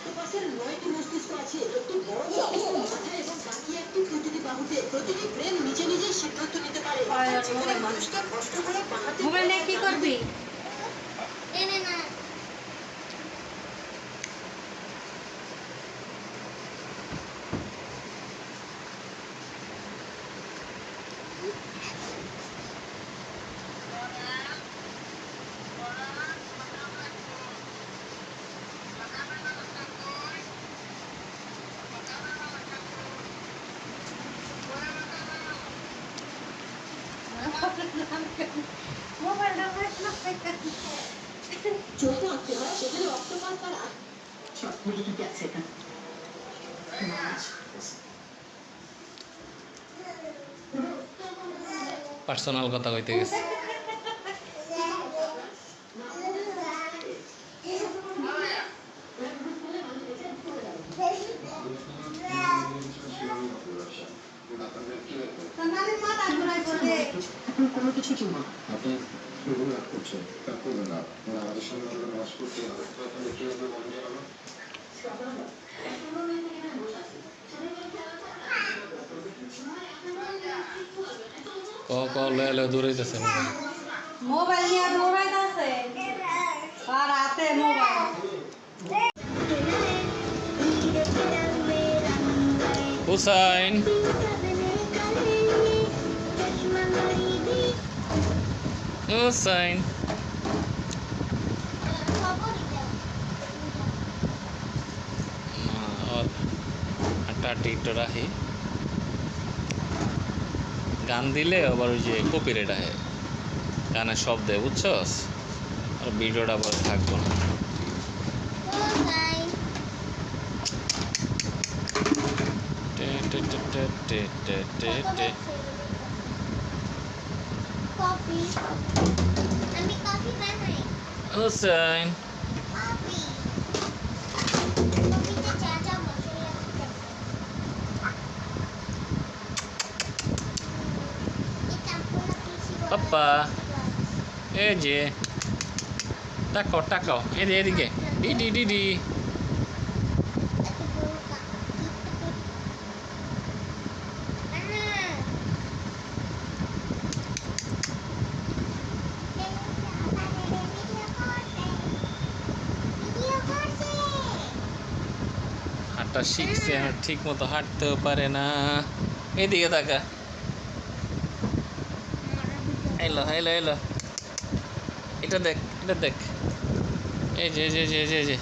অক্টোপাসের 9টি মস্তিষ্ক আছে, একটি বড় মস্তিষ্ক মাথায় এবং বাকি একটি প্রতিটি বাহুতে। প্রতিটি ব্রেন নিজে নিজেই সিদ্ধান্ত নিতে পারে। যেখানে মানুষকে কষ্ট করে বাঁকাতে মোবাইল নিয়ে কি করবি? চোখে আঁকতে হয়, সেখানে অক্টোপাস তার পজিটিভ আছে এখানে। পার্সোনাল কথা কইতে গেছে। কোনো কিছু কি না, আপনি শুরু করছেন তা করবেন না, আমাদের সঙ্গে নামাজ পড়তে হবে, তাহলে কিভাবে মনে জানাবো? লে দৌড়াইতেছে মোবাইল নিয়ে দৌড়াইতেছে আর হাতে মোবাইল। হুসাইন হুসাইন হাঁটা টিকটক আহি গান দিলে আবার ওই যে কপিরাইট আহে, গানের শব্দে, বুঝছস? আর ভিডিওটা আবার থাকবো না। হুসাইন পাপ্পা, এই যে তাকাও তাকাও, এদিকে ডিডি ডিডি। হাঁটা শিখছে, ঠিক মতো হাঁটতেও পারে না। এদিকে তাকা, এলো এলো এলো, এটা দেখ এটা দেখ, এই যে যে যে যে যে